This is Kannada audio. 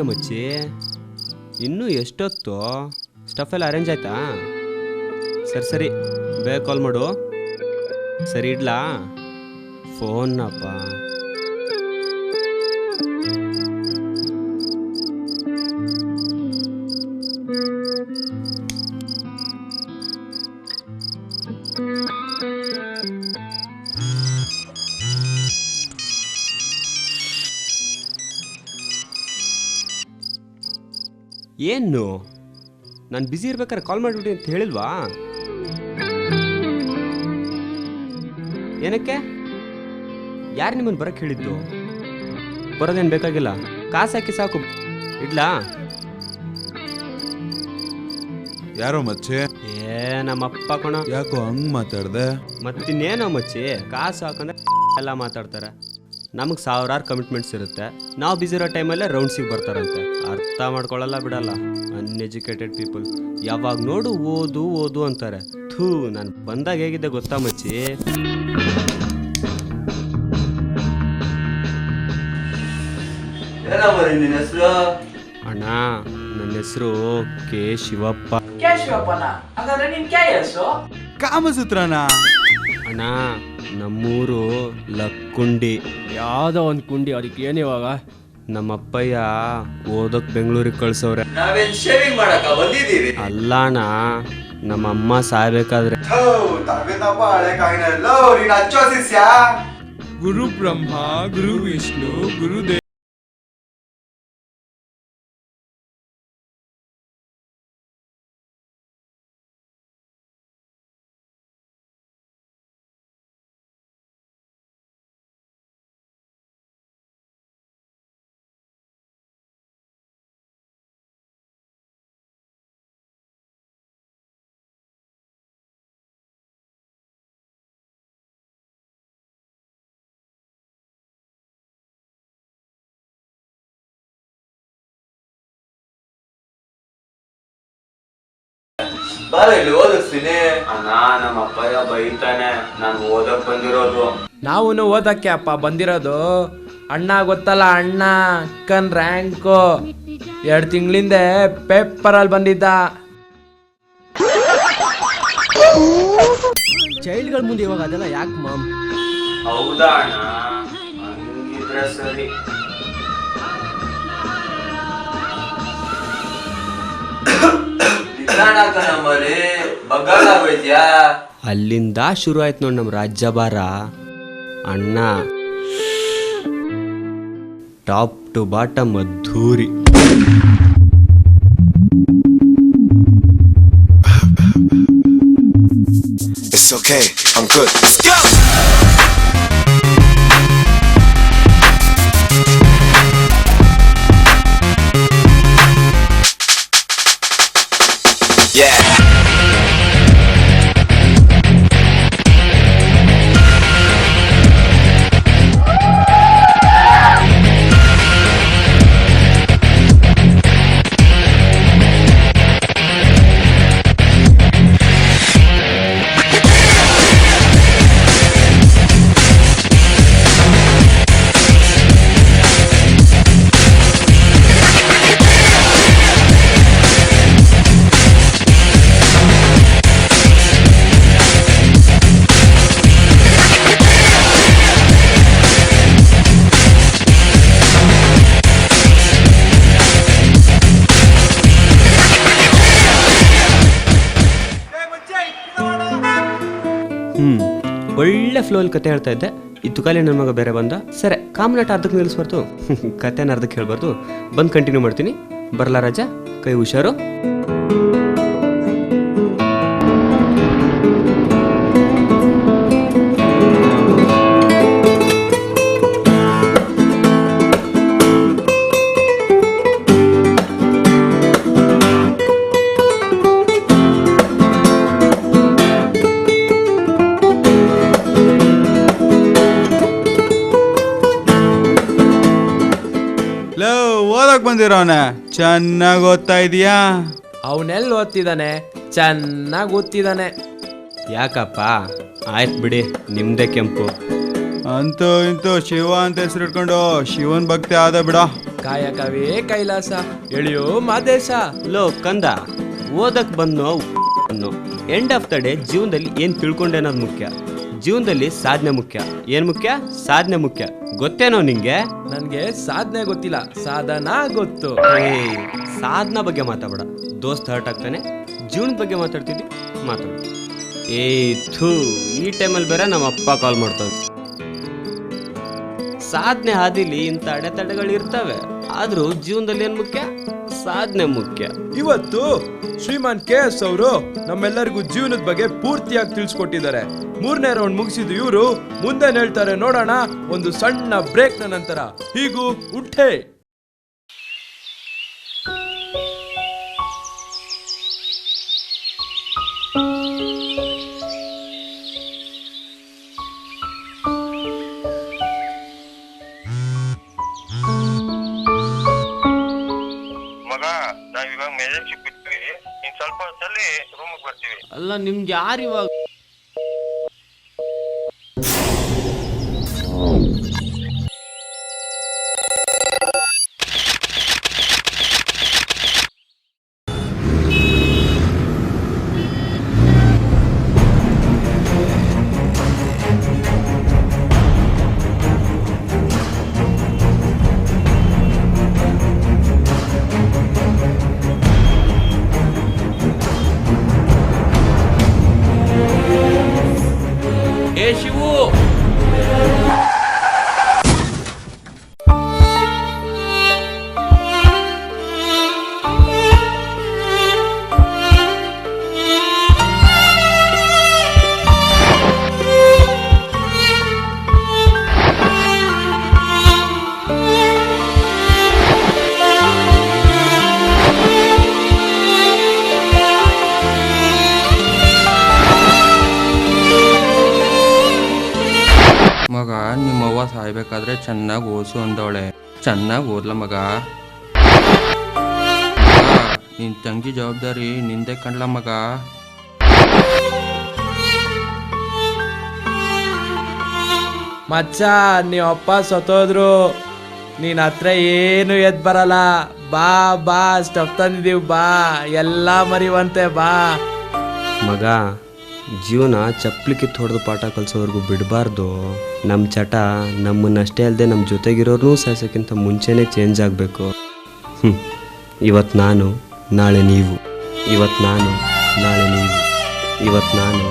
ಎಲ್ಲಿದ್ಯಾ ಮಚ್ಚಿ? ಇನ್ನೂ ಎಷ್ಟೊತ್ತು? ಸ್ಟಫ್ ಎಲ್ಲ ಅರೇಂಜ್ ಆಯ್ತಾ? ಸರಿ ಸರಿ, ಬೇಗ ಕಾಲ್ ಮಾಡು. ಸರಿ ಇಡ್ಲಾ? ಫೋನ್ನಪ್ಪ. ಏನು ನಾನು ಬ್ಯುಸಿ ಇರ್ಬೇಕಾದ್ರೆ ಕಾಲ್ ಮಾಡಿಬಿಟ್ಟು ಅಂತ ಹೇಳಿಲ್ವಾ? ಏನಕ್ಕೆ? ಯಾರು ನಿಮ್ಮನ್ನು ಬರಕ್ಕೆ ಹೇಳಿದ್ದು? ಬರೋದೇನು ಬೇಕಾಗಿಲ್ಲ, ಕಾಸು ಹಾಕಿ ಸಾಕು. ಇಡ್ಲಾ? ಯಾರೋ ಮಚ್ಚೆ? ನಮ್ಮಪ್ಪ ಕಣ. ಯಾಕೋ ಹಂಗ್ ಮಾತಾಡ್ದೆ? ಮತ್ತಿನ್ನೇನೋ ಮಚ್ಚಿ, ಕಾಸು ಹಾಕಂದ್ರೆ ಎಲ್ಲ ಮಾತಾಡ್ತಾರೆ. ನಮಗೆ ಸಾವಿರಾರು ಕಮಿಟ್ಮೆಂಟ್ಸ್ ಇರುತ್ತೆ. ನಾವು ಬ್ಯುಸಿ ಇರೋ ಟೈಮಲ್ಲೇ ರೌಂಡ್ಸಿಗೆ ಬರ್ತಾರಂತೆ. ಅರ್ಥ ಮಾಡ್ಕೊಳ್ಳಲ್ಲ ಬಿಡಲ್ಲ ಅನ್ಎಜುಕೇಟೆಡ್ ಪೀಪಲ್. ಯಾವಾಗ ನೋಡು ಓದು ಓದು ಅಂತಾರೆ. ಥೂ, ನಾನು ಬಂದಾಗ ಹೇಗಿದ್ದೆ ಗೊತ್ತಾ ಮಚ್ಚಿ? ನಿನ್ನ ಹೆಸರು? ಅಣ್ಣ, ನನ್ನ ಹೆಸರು ಕೆ ಶಿವಪ್ಪ. ಕೆ ಶಿವಪ್ಪನ? ಹಾಗಾದ್ರೆ ನಿನ್ ಕೆ ಹೆಸರು? ಕಾಮಸೂತ್ರನ? ಅಣ್ಣ, ನಮ್ಮೂರು ಲಕ್ಕುಂಡಿ. ಯಾವುದೋ ಒಂದು ಕುಂಡಿ, ಅದಕ್ಕೆ ಏನು ಇವಾಗ? ನಮ್ಮಪ್ಪಯ್ಯ ಓದೋಕ್ ಬೆಂಗಳೂರಿಗೆ ಕಳ್ಸವ್ರೆ. ನಾವೇನ್ ಶೇವಿಂಗ್ ಮಾಡಕ ಬಂದಿದ್ದೀವಿ? ಅಲ್ಲಣ್ಣ, ನಮ್ಮಮ್ಮ ಸಾಯ್ಬೇಕಾದ್ರೆ ಗುರು ಬ್ರಹ್ಮ ಗುರು ವಿಷ್ಣು ಗುರುದೇವ. ಬಾರ ಇಲ್ಲಿ ಓದಿಸ್ತೀನಿ. ಅಣ್ಣ, ನಮ್ಮ ಅಪ್ಪಯ್ಯ ಬೈತಾನೆ, ನಾನು ಓದಕ್ ಬಂದಿರೋದು. ನಾವು ಓದಕ್ಕೆ ಅಪ್ಪ ಬಂದಿರೋದು. ಅಣ್ಣ ಗೊತ್ತಲ್ಲ, ಅಣ್ಣ ಅಕ್ಕನ್ ರ್ಯಾಂಕು 2 ತಿಂಗಳಿಂದ ಪೇಪರಲ್ಲಿ ಬಂದಿದ್ದ. ಚೈಲ್ಡ್ಗಳ ಮುಂದೆ ಇವಾಗ ಅದೆಲ್ಲ ಯಾಕೆ ಮಾಮ್? ಹೌದಾ ಅಣ್ಣ? ಹಂಗಿದ್ರೆ ಸರಿ. ಅಲ್ಲಿಂದ ಶುರು ಆಯ್ತು ನೋಡಿ ನಮ್ಮ ರಾಜ್ಯಭಾರ. ಅಣ್ಣ, ಟಾಪ್ ಟು ಬಾಟಮ್ ಅದ್ಧೂರಿ. It's okay, I'm good. Let's go! Yeah. ಒಳ್ಳೆ ಫ್ಲೋಲ್ಲಿ ಕತೆ ಹೇಳ್ತಾ ಇದ್ದೆ. ಈ ತುಕಾಲಿ ನನ್ನ ಮಗ ಬೇರೆ ಬಂದ. ಸರಿ, ಕಾಮನಾಟ ಅರ್ಧಕ್ಕೆ ನಿಲ್ಲಿಸ್ಬಾರ್ದು, ಕತೆನ ಅರ್ಧಕ್ಕೆ ಹೇಳ್ಬಾರ್ದು. ಬಂದು ಕಂಟಿನ್ಯೂ ಮಾಡ್ತೀನಿ. ಬರಲಾ ರಾಜ? ಕೈ ಹುಷಾರು. ಓದಕ್ ಬಂದಿರೋನ ಚೆನ್ನಾಗಿ ಓದ್ತಾ ಇದೀಯಾ? ಅವನೆಲ್ಲಿ ಓದ್ತಿದ್ದಾನೆ? ಚೆನ್ನಾಗಿ ಓದ್ತಿದ್ದಾನೆ. ಯಾಕಪ್ಪ? ಆಯ್ತು ಬಿಡಿ, ನಿಮ್ದೇ ಕೆಂಪು. ಅಂತೂ ಇಂತೂ ಶಿವ ಅಂತ ಹೆಸರು ಇಟ್ಕೊಂಡು ಶಿವನ್ ಭಕ್ತಿ ಆದ ಬಿಡ. ಕಾಯಕವೇ ಕೈಲಾಸ ಎಳೆಯೋ ಮಾದೇಶ. ಲೋ ಕಂದ, ಓದಕ್ ಬಂದೋ ಅನ್ನೋ ಎಂಡ್ ಆಫ್ ದ ಡೇ ಜೀವನದಲ್ಲಿ ಏನ್ ತಿಳ್ಕೊಂಡೆ ಅನ್ನೋದು ಮುಖ್ಯ. ಜೀವನದಲ್ಲಿ ಸಾಧನೆ ಮುಖ್ಯ. ಏನ್ ಮುಖ್ಯ? ಸಾಧನೆ ಮುಖ್ಯ. ಗೊತ್ತೇನೋ ನಿಂಗೆ? ನನ್ಗೆ ಸಾಧನೆ ಗೊತ್ತಿಲ್ಲ, ಸಾಧನ ಗೊತ್ತು. ಸಾಧನ ಬಗ್ಗೆ ಮಾತಾಡ, ದೋಸ್ತ್ ಹರ್ಟ್ ಆಗ್ತಾನೆ. ಜೀವನದ ಬಗ್ಗೆ ಮಾತಾಡ್ತಿದ್ವಿ, ಮಾತಾಡು. ಥೂ, ಈ ಟೈಮಲ್ಲಿ ಬೇರೆ ನಮ್ಮ ಅಪ್ಪ ಕಾಲ್ ಮಾಡ್ತಾರೆ. ಸಾಧನೆ ಹಾದಿಲಿ ಇಂಥ ಅಡೆತಡೆಗಳು ಇರ್ತವೆ, ಆದ್ರೂ ಜೀವನದಲ್ಲಿ ಏನ್ ಮುಖ್ಯ? ಸಾಧನೆ ಮುಖ್ಯ. ಇವತ್ತು ಶ್ರೀಮಾನ್ KS ಅವರು ನಮ್ಮೆಲ್ಲರಿಗೂ ಜೀವನದ ಬಗ್ಗೆ ಪೂರ್ತಿಯಾಗಿ ತಿಳಿಸ್ಕೊಟ್ಟಿದ್ದಾರೆ. 3ನೇ ರೌಂಡ್ ಮುಗಿಸಿದ್ದು ಇವರು ಮುಂದೆ ಹೇಳ್ತಾರೆ, ನೋಡೋಣ ಒಂದು ಸಣ್ಣ ಬ್ರೇಕ್ ನ ನಂತರ. ಹೀಗೂ ಉಂಟೆ. ಮಗ, ನಾವಿವಾಗ ಮೆಜೆಸ್ಟಿಕ್ ಬಿಟ್ವಿ. ಇನ್ ಸ್ವಲ್ಪ ಹೊತ್ತಲ್ಲಿ ರೂಮಿಗೆ ಬರ್ತೀವಿ. ಅಲ್ಲ, ನಿಮ್ಗೆ ಯಾರು ಇವಾಗ? ಶಿವು, ಮಗ, ನಿಮ್ಮವ್ವ ಸಾಯ್ಬೇಕಾದ್ರೆ ಚೆನ್ನಾಗಿ ಓದಿಸು ಅಂದವಳೆ. ಚೆನ್ನಾಗಿ ಓದ್ಲ ಮಗ. ನಿನ್ ತಂಗಿ ಜವಾಬ್ದಾರಿ ನಿಂದೆ ಕಣ್ಲ ಮಗ. ಮಚ್ಚ, ನೀವ್ ಅಪ್ಪ ಸತ್ತೋದ್ರು, ನೀನ್ ಹತ್ರ ಏನು ಎದ್ ಬರಲ್ಲ. ಬಾ ಬಾ, ಸ್ಟಫ್ ತಂದಿದೀವಿ, ಬಾ, ಎಲ್ಲ ಮರಿವಂತೆ, ಬಾ. ಮಗ, ಜೀವನ ಚಪ್ಪಲಿ ಕಿತ್ತು ಹೊಡೆದು ಪಾಠ ಕಲಿಸೋವರೆಗೂ ಬಿಡಬಾರ್ದು. ನಮ್ಮ ಚಟ ನಮ್ಮನ್ನಷ್ಟೇ ಅಲ್ಲದೆ ನಮ್ಮ ಜೊತೆಗಿರೋರ್ನೂ ಸಾಯಿಸೋಕ್ಕಿಂತ ಮುಂಚೆನೇ ಚೇಂಜ್ ಆಗಬೇಕು. ಇವತ್ತು ನಾನು, ನಾಳೆ ನೀವು. ಇವತ್ತು ನಾನು, ನಾಳೆ ನೀವು. ಇವತ್ತು ನಾನು,